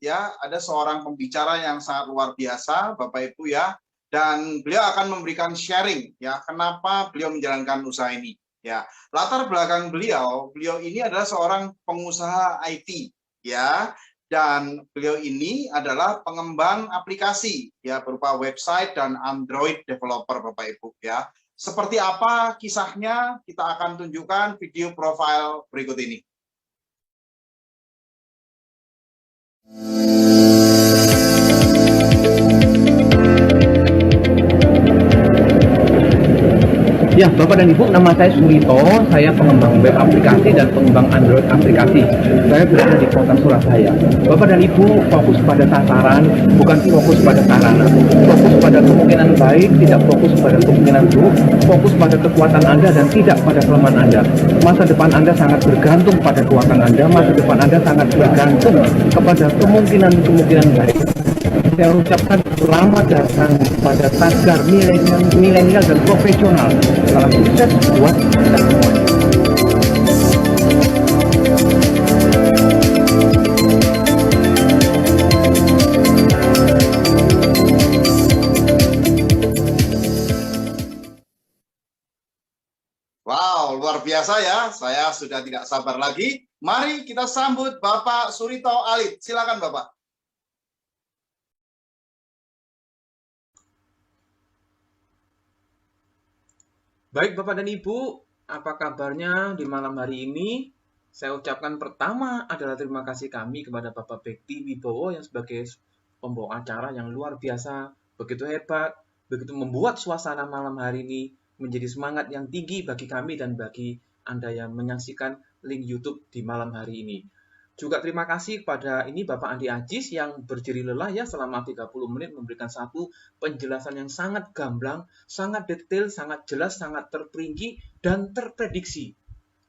ya, ada seorang pembicara yang sangat luar biasa, Bapak Ibu ya, dan beliau akan memberikan sharing ya, kenapa beliau menjalankan usaha ini. Ya, latar belakang beliau ini adalah seorang pengusaha IT ya, dan beliau ini adalah pengembang aplikasi ya, berupa website dan Android developer, Bapak Ibu ya. Seperti apa kisahnya, kita akan tunjukkan video profil berikut ini. Ya, Bapak dan Ibu, nama saya Surito, saya pengembang web aplikasi dan pengembang Android aplikasi. Saya berada di kota Surabaya. Bapak dan Ibu fokus pada sasaran, bukan fokus pada sarana. Fokus pada kemungkinan baik, tidak fokus pada kemungkinan buruk. Fokus pada kekuatan Anda dan tidak pada kelemahan Anda. Masa depan Anda sangat bergantung pada kekuatan Anda. Masa depan Anda sangat bergantung kepada kemungkinan baik. Saya ucapkan selamat datang pada tagar milenial dan profesional. Salam sukses buat kita semuanya. Wow, luar biasa ya. Saya sudah tidak sabar lagi. Mari kita sambut Bapak Surito Alit. Silakan Bapak. Baik Bapak dan Ibu, apa kabarnya di malam hari ini? Saya ucapkan pertama adalah terima kasih kami kepada Bapak Bekti Wibowo yang sebagai pembawa acara yang luar biasa, begitu hebat, begitu membuat suasana malam hari ini menjadi semangat yang tinggi bagi kami dan bagi Anda yang menyaksikan link YouTube di malam hari ini. Juga terima kasih kepada Bapak Andi Ajis yang berdiri lelah ya selama 30 menit memberikan satu penjelasan yang sangat gamblang, sangat detail, sangat jelas, sangat terperinci, dan terprediksi.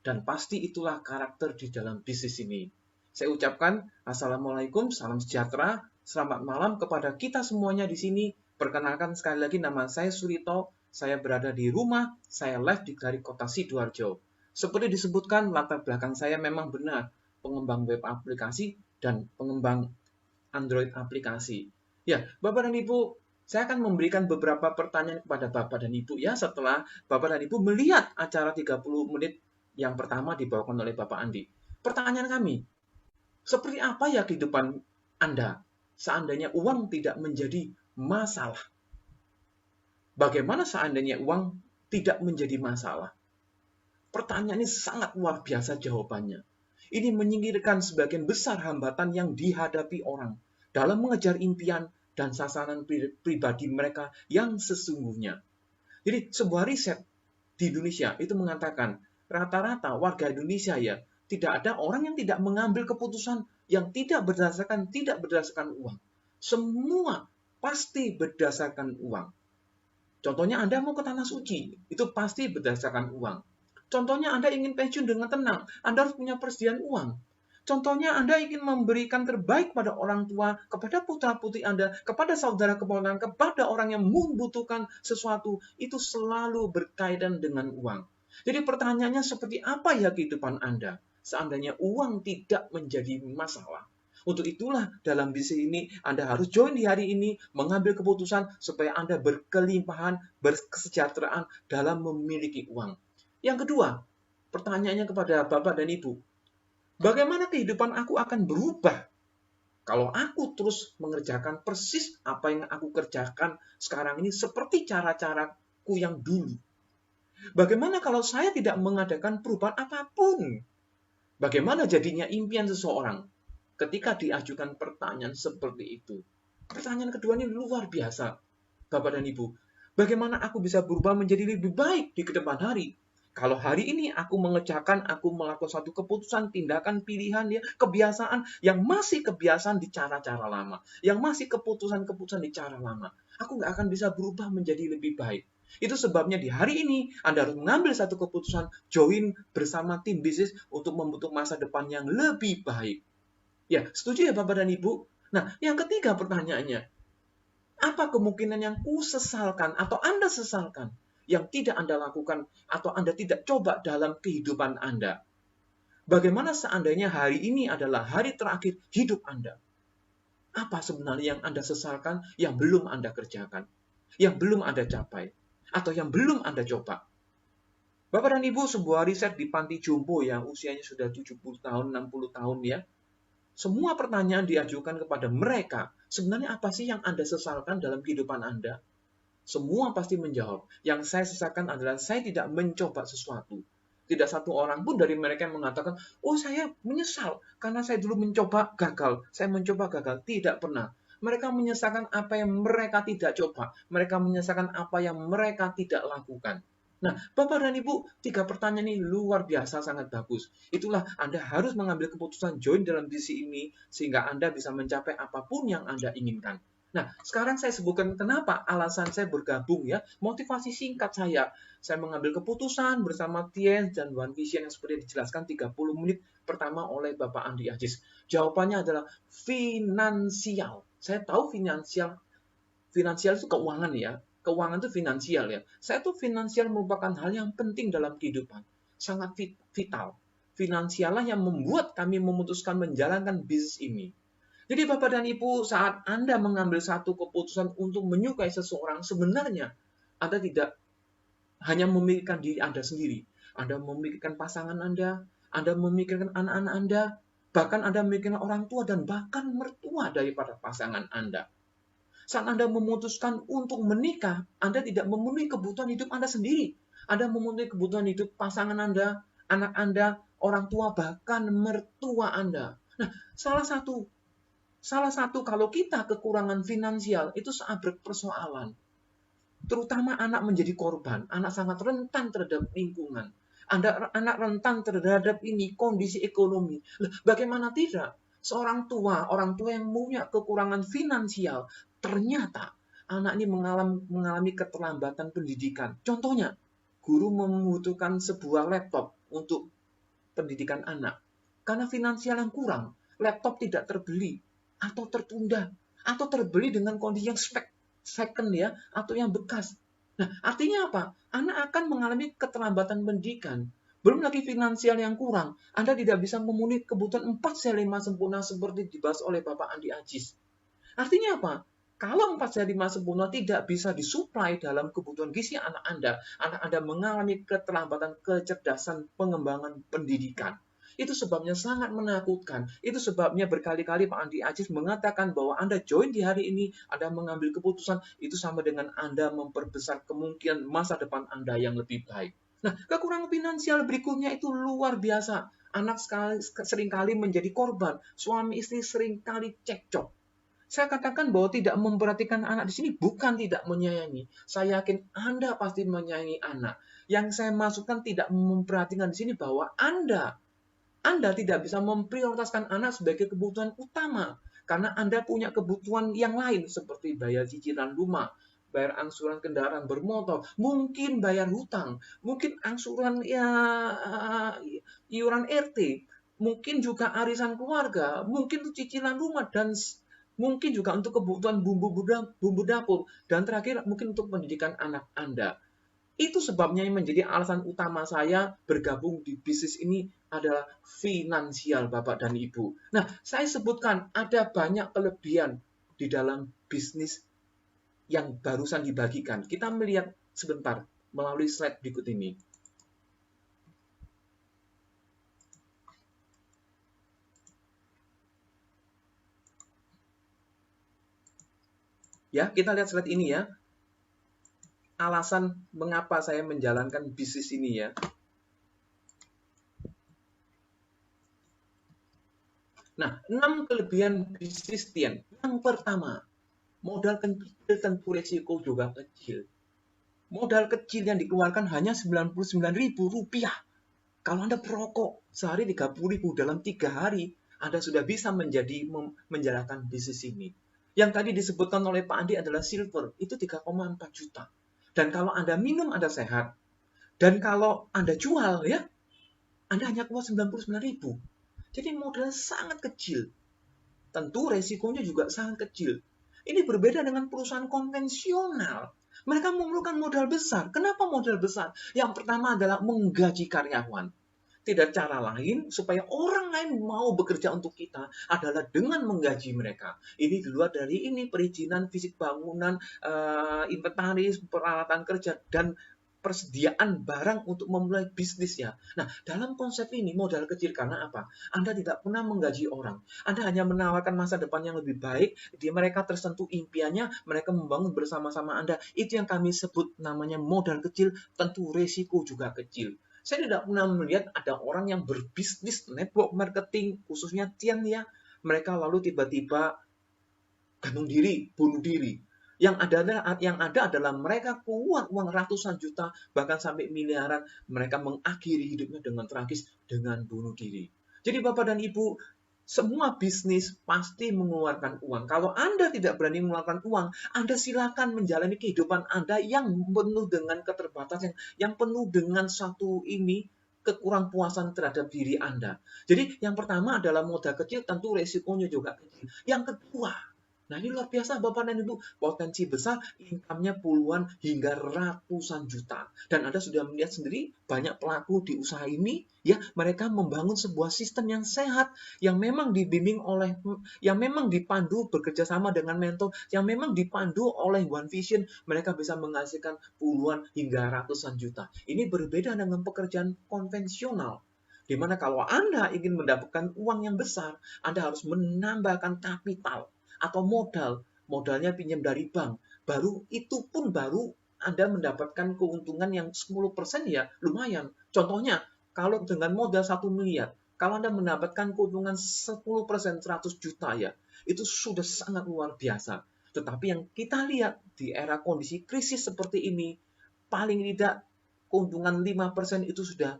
Dan pasti itulah karakter di dalam bisnis ini. Saya ucapkan Assalamualaikum, salam sejahtera, selamat malam kepada kita semuanya di sini. Perkenalkan sekali lagi nama saya Surito, saya berada di rumah, saya live dari kota Sidoarjo. Seperti disebutkan, latar belakang saya memang benar. Pengembang web aplikasi dan pengembang Android aplikasi. Ya, Bapak dan Ibu, saya akan memberikan beberapa pertanyaan kepada Bapak dan Ibu ya setelah Bapak dan Ibu melihat acara 30 menit yang pertama dibawakan oleh Bapak Andi. Pertanyaan kami, seperti apa ya kehidupan Anda seandainya uang tidak menjadi masalah? Bagaimana seandainya uang tidak menjadi masalah? Pertanyaan ini sangat luar biasa jawabannya. Ini menyingkirkan sebagian besar hambatan yang dihadapi orang dalam mengejar impian dan sasaran pribadi mereka yang sesungguhnya. Jadi sebuah riset di Indonesia itu mengatakan rata-rata warga Indonesia ya tidak ada orang yang tidak mengambil keputusan yang tidak berdasarkan uang. Semua pasti berdasarkan uang. Contohnya Anda mau ke Tanah Suci, itu pasti berdasarkan uang. Contohnya Anda ingin pensiun dengan tenang, Anda harus punya persediaan uang. Contohnya Anda ingin memberikan terbaik pada orang tua, kepada putra-putri Anda, kepada saudara keponakan, kepada orang yang membutuhkan sesuatu, itu selalu berkaitan dengan uang. Jadi pertanyaannya seperti apa ya kehidupan Anda seandainya uang tidak menjadi masalah? Untuk itulah dalam bisnis ini Anda harus join di hari ini, mengambil keputusan supaya Anda berkelimpahan, berkesejahteraan dalam memiliki uang. Yang kedua, pertanyaannya kepada Bapak dan Ibu, bagaimana kehidupan aku akan berubah kalau aku terus mengerjakan persis apa yang aku kerjakan sekarang ini seperti cara-caraku yang dulu? Bagaimana kalau saya tidak mengadakan perubahan apapun? Bagaimana jadinya impian seseorang ketika diajukan pertanyaan seperti itu? Pertanyaan kedua ini luar biasa, Bapak dan Ibu. Bagaimana aku bisa berubah menjadi lebih baik di kedepan hari? Kalau hari ini aku mengerjakan, aku melakukan suatu keputusan, tindakan, pilihan, ya, kebiasaan yang masih kebiasaan di cara-cara lama, yang masih keputusan-keputusan di cara lama, aku nggak akan bisa berubah menjadi lebih baik. Itu sebabnya di hari ini Anda harus mengambil satu keputusan, join bersama tim bisnis untuk membentuk masa depan yang lebih baik. Ya, setuju ya Bapak dan Ibu? Nah, yang ketiga pertanyaannya, apa kemungkinan yang kusesalkan atau Anda sesalkan yang tidak Anda lakukan atau Anda tidak coba dalam kehidupan Anda? Bagaimana seandainya hari ini adalah hari terakhir hidup Anda? Apa sebenarnya yang Anda sesalkan, yang belum Anda kerjakan, yang belum Anda capai, atau yang belum Anda coba? Bapak dan Ibu, sebuah riset di panti jompo yang usianya sudah 70 tahun, 60 tahun ya, semua pertanyaan diajukan kepada mereka, sebenarnya apa sih yang Anda sesalkan dalam kehidupan Anda? Semua pasti menjawab, yang saya sesalkan adalah saya tidak mencoba sesuatu. Tidak satu orang pun dari mereka yang mengatakan, oh saya menyesal karena saya dulu mencoba gagal. Saya mencoba gagal. Tidak pernah. Mereka menyesalkan apa yang mereka tidak coba. Mereka menyesalkan apa yang mereka tidak lakukan. Nah, Bapak dan Ibu, 3 pertanyaan ini luar biasa sangat bagus. Itulah Anda harus mengambil keputusan join dalam visi ini sehingga Anda bisa mencapai apapun yang Anda inginkan. Nah, sekarang saya sebutkan kenapa alasan saya bergabung ya. Motivasi singkat saya mengambil keputusan bersama Tien dan One Vision yang seperti dijelaskan 30 menit pertama oleh Bapak Andi Ajis. Jawabannya adalah finansial. Saya tahu finansial itu keuangan ya. Keuangan itu finansial ya. Saya tuh finansial merupakan hal yang penting dalam kehidupan. Sangat vital. Finansiallah yang membuat kami memutuskan menjalankan bisnis ini. Jadi Bapak dan Ibu, saat Anda mengambil satu keputusan untuk menyukai seseorang, sebenarnya Anda tidak hanya memikirkan diri Anda sendiri. Anda memikirkan pasangan Anda memikirkan anak-anak Anda, bahkan Anda memikirkan orang tua dan bahkan mertua daripada pasangan Anda. Saat Anda memutuskan untuk menikah, Anda tidak memenuhi kebutuhan hidup Anda sendiri. Anda memenuhi kebutuhan hidup pasangan Anda, anak Anda, orang tua, bahkan mertua Anda. Nah, salah satu kalau kita kekurangan finansial itu sangat berpersoalan. Terutama anak menjadi korban. Anak sangat rentan terhadap lingkungan. Anak rentan terhadap ini kondisi ekonomi. Bagaimana tidak? Orang tua yang punya kekurangan finansial, ternyata anak ini mengalami keterlambatan pendidikan. Contohnya, guru membutuhkan sebuah laptop untuk pendidikan anak. Karena finansial yang kurang, laptop tidak terbeli atau tertunda atau terbeli dengan kondisi yang second ya atau yang bekas. Nah, artinya apa? Anak akan mengalami keterlambatan pendidikan. Belum lagi finansial yang kurang. Anda tidak bisa memenuhi kebutuhan 4C5 sempurna seperti dibahas oleh Bapak Andi Ajis. Artinya apa? Kalau 4C5 sempurna tidak bisa disuplai dalam kebutuhan gizi anak Anda mengalami keterlambatan kecerdasan pengembangan pendidikan. Itu sebabnya sangat menakutkan. Itu sebabnya berkali-kali Pak Andi Ajis mengatakan bahwa Anda join di hari ini, Anda mengambil keputusan, itu sama dengan Anda memperbesar kemungkinan masa depan Anda yang lebih baik. Nah, kekurangan finansial berikutnya itu luar biasa. Anak seringkali menjadi korban. Suami istri seringkali cekcok. Saya katakan bahwa tidak memperhatikan anak di sini bukan tidak menyayangi. Saya yakin Anda pasti menyayangi anak. Yang saya maksudkan tidak memperhatikan di sini bahwa Anda tidak bisa memprioritaskan anak sebagai kebutuhan utama. Karena Anda punya kebutuhan yang lain seperti bayar cicilan rumah, bayar angsuran kendaraan bermotor, mungkin bayar hutang, mungkin angsuran iuran RT, mungkin juga arisan keluarga, mungkin cicilan rumah, dan mungkin juga untuk kebutuhan bumbu dapur, dan terakhir mungkin untuk pendidikan anak Anda. Itu sebabnya yang menjadi alasan utama saya bergabung di bisnis ini adalah finansial, Bapak dan Ibu. Nah, saya sebutkan ada banyak kelebihan di dalam bisnis yang barusan dibagikan. Kita melihat sebentar melalui slide berikut ini. Ya, kita lihat slide ini ya. Alasan mengapa saya menjalankan bisnis ini ya. Nah, 6 kelebihan bisnis Tien. Yang pertama, modal kecil tentu risiko juga kecil. Modal kecil yang dikeluarkan hanya Rp99.000. Kalau Anda perokok sehari Rp30.000 dalam 3 hari, Anda sudah bisa menjalankan bisnis ini. Yang tadi disebutkan oleh Pak Andi adalah silver, itu 3,4 juta. Dan kalau Anda minum, Anda sehat. Dan kalau Anda jual, ya, Anda hanya keluar Rp99.000. Jadi modal sangat kecil. Tentu resikonya juga sangat kecil. Ini berbeda dengan perusahaan konvensional. Mereka memerlukan modal besar. Kenapa modal besar? Yang pertama adalah menggaji karyawan. tidak cara lain supaya orang lain mau bekerja untuk kita adalah dengan menggaji mereka. Ini di luar dari ini perizinan fisik bangunan, inventaris, peralatan kerja, dan persediaan barang untuk memulai bisnis ya. Nah, dalam konsep ini modal kecil karena apa? Anda tidak pernah menggaji orang. Anda hanya menawarkan masa depan yang lebih baik, di mereka tersentuh impiannya, mereka membangun bersama-sama Anda. Itu yang kami sebut namanya modal kecil, tentu resiko juga kecil. Saya tidak pernah melihat ada orang yang berbisnis network marketing, khususnya Tian ya, mereka lalu tiba-tiba gantung diri, bunuh diri. Yang ada adalah mereka keluar uang ratusan juta, bahkan sampai miliaran. Mereka mengakhiri hidupnya dengan tragis, dengan bunuh diri. Jadi Bapak dan Ibu, semua bisnis pasti mengeluarkan uang. Kalau Anda tidak berani mengeluarkan uang, Anda silakan menjalani kehidupan Anda yang penuh dengan keterbatasan, yang penuh dengan satu kekurang puasan terhadap diri Anda. Jadi yang pertama adalah modal kecil, tentu resikonya juga kecil. Yang kedua, nah ini luar biasa Bapak dan Ibu, potensi besar, income-nya puluhan hingga ratusan juta. Dan Anda sudah melihat sendiri banyak pelaku di usaha ini, ya mereka membangun sebuah sistem yang sehat, yang memang dibimbing oleh, yang memang dipandu bekerja sama dengan mentor, yang memang dipandu oleh One Vision, mereka bisa menghasilkan puluhan hingga ratusan juta. Ini berbeda dengan pekerjaan konvensional. Di mana kalau Anda ingin mendapatkan uang yang besar, Anda harus menambahkan kapital atau modalnya pinjam dari bank. Itu pun baru Anda mendapatkan keuntungan yang 10% ya lumayan. Contohnya, kalau dengan modal 1 miliar, kalau Anda mendapatkan keuntungan 10% 100 juta ya, itu sudah sangat luar biasa. Tetapi yang kita lihat di era kondisi krisis seperti ini, paling tidak keuntungan 5% itu sudah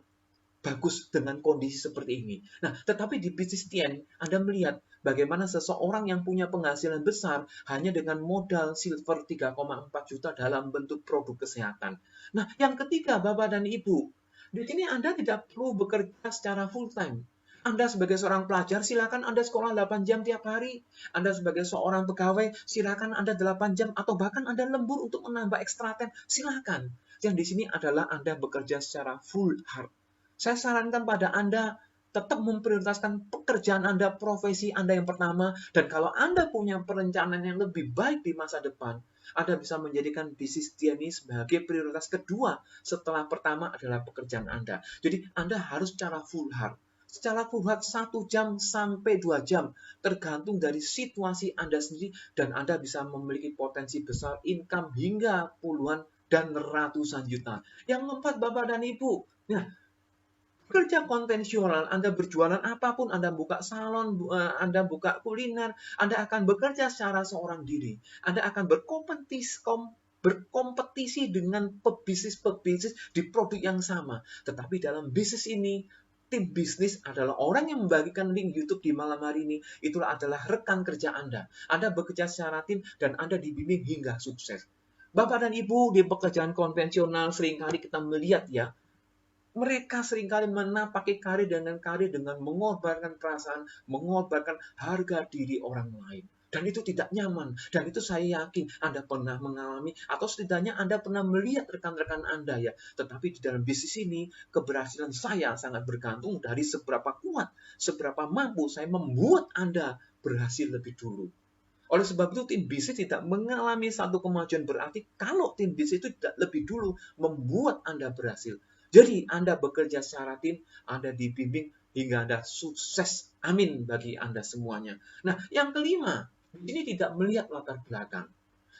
bagus dengan kondisi seperti ini. Nah, tetapi di bisnis Tian, Anda melihat bagaimana seseorang yang punya penghasilan besar hanya dengan modal silver 3,4 juta dalam bentuk produk kesehatan. Nah, yang ketiga, Bapak dan Ibu, di sini Anda tidak perlu bekerja secara full time. Anda sebagai seorang pelajar, silakan Anda sekolah 8 jam tiap hari. Anda sebagai seorang pegawai, silakan Anda 8 jam atau bahkan Anda lembur untuk menambah extra time, silakan. Yang di sini adalah Anda bekerja secara full hard. Saya sarankan pada Anda tetap memprioritaskan pekerjaan Anda, profesi Anda yang pertama, dan kalau Anda punya perencanaan yang lebih baik di masa depan, Anda bisa menjadikan bisnis ini sebagai prioritas kedua setelah pertama adalah pekerjaan Anda. Jadi Anda harus secara full hard. Secara full hard 1 jam sampai 2 jam, tergantung dari situasi Anda sendiri, dan Anda bisa memiliki potensi besar income hingga puluhan dan ratusan juta. Yang keempat, Bapak dan Ibu, nah, kerja konvensional, Anda berjualan apapun, Anda buka salon, Anda buka kuliner, Anda akan bekerja secara seorang diri. Anda akan berkompetisi dengan pebisnis-pebisnis di produk yang sama. Tetapi dalam bisnis ini, tim bisnis adalah orang yang membagikan link YouTube di malam hari ini. Itulah adalah rekan kerja Anda. Anda bekerja secara tim dan Anda dibimbing hingga sukses. Bapak dan Ibu, di pekerjaan konvensional seringkali kita melihat ya, mereka seringkali menapaki karir dengan mengorbankan perasaan, mengorbankan harga diri orang lain. Dan itu tidak nyaman. Dan itu saya yakin Anda pernah mengalami, atau setidaknya Anda pernah melihat rekan-rekan Anda ya. Tetapi di dalam bisnis ini, keberhasilan saya sangat bergantung dari seberapa kuat, seberapa mampu saya membuat Anda berhasil lebih dulu. Oleh sebab itu, tim bisnis tidak mengalami satu kemajuan berarti kalau tim bisnis itu tidak lebih dulu membuat Anda berhasil. Jadi Anda bekerja secara tim, Anda dibimbing hingga Anda sukses. Amin bagi Anda semuanya. Nah, yang kelima, ini tidak melihat latar belakang.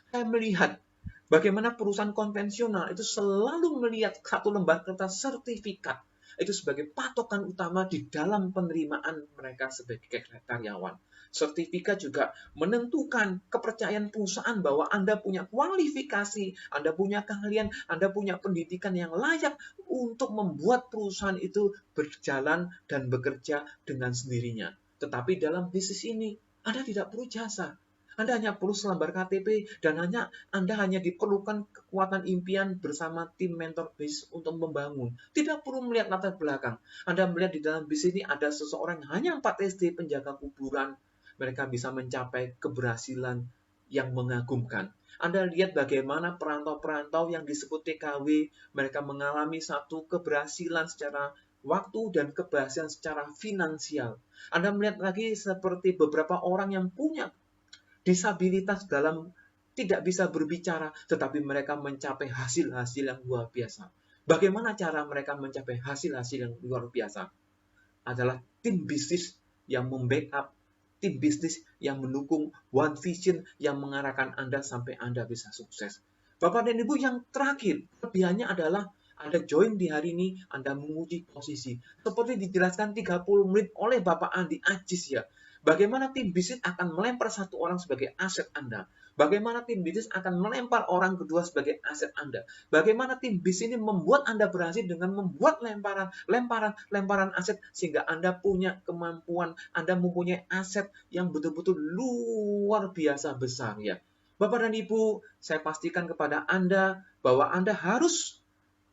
Saya melihat bagaimana perusahaan konvensional itu selalu melihat satu lembar kertas sertifikat itu sebagai patokan utama di dalam penerimaan mereka sebagai karyawan. Sertifikat juga menentukan kepercayaan perusahaan bahwa Anda punya kualifikasi, Anda punya keahlian, Anda punya pendidikan yang layak untuk membuat perusahaan itu berjalan dan bekerja dengan sendirinya. Tetapi dalam bisnis ini, Anda tidak perlu jasa. Anda hanya perlu selembar KTP dan Anda hanya diperlukan kekuatan impian bersama tim mentor bisnis untuk membangun. Tidak perlu melihat latar belakang. Anda melihat di dalam bisnis ini ada seseorang yang hanya 4 SD penjaga kuburan. Mereka bisa mencapai keberhasilan yang mengagumkan. Anda lihat bagaimana perantau-perantau yang disebut TKW, mereka mengalami satu keberhasilan secara waktu dan keberhasilan secara finansial. Anda melihat lagi seperti beberapa orang yang punya disabilitas dalam tidak bisa berbicara, tetapi mereka mencapai hasil-hasil yang luar biasa. Bagaimana cara mereka mencapai hasil-hasil yang luar biasa? Adalah tim bisnis yang membackup, tim bisnis yang mendukung, one vision yang mengarahkan Anda sampai Anda bisa sukses. Bapak dan Ibu, yang terakhir, kelebihannya adalah Anda join di hari ini, Anda menguji posisi. Seperti dijelaskan 30 menit oleh Bapak Andi Ajis ya. Bagaimana tim bisnis akan melempar satu orang sebagai aset Anda. Bagaimana tim bisnis akan melempar orang kedua sebagai aset Anda. Bagaimana tim bisnis ini membuat Anda berhasil dengan membuat lemparan aset sehingga Anda punya kemampuan, Anda mempunyai aset yang betul-betul luar biasa besar ya. Bapak dan Ibu, saya pastikan kepada Anda bahwa Anda harus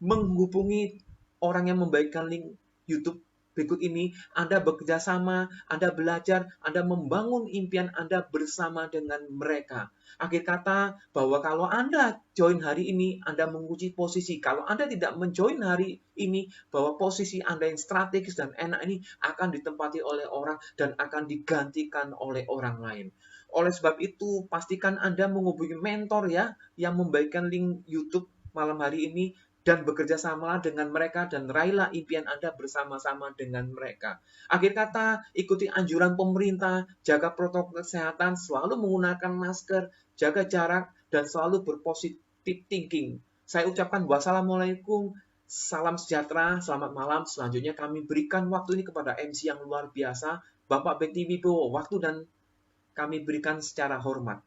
menghubungi orang yang membagikan link YouTube berikut ini. Anda bekerja sama, Anda belajar, Anda membangun impian Anda bersama dengan mereka. Akhir kata, bahwa kalau Anda join hari ini, Anda menguji posisi. Kalau Anda tidak menjoin hari ini, bahwa posisi Anda yang strategis dan enak ini akan ditempati oleh orang dan akan digantikan oleh orang lain. Oleh sebab itu, pastikan Anda menghubungi mentor ya, yang membagikan link YouTube malam hari ini, dan bekerja sama dengan mereka dan raihlah impian Anda bersama-sama dengan mereka. Akhir kata, ikuti anjuran pemerintah, jaga protokol kesehatan, selalu menggunakan masker, jaga jarak, dan selalu berpositif thinking. Saya ucapkan wassalamualaikum, salam sejahtera, selamat malam. Selanjutnya kami berikan waktu ini kepada MC yang luar biasa, Bapak Bekti Wibowo, waktu dan kami berikan secara hormat.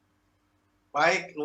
Baik.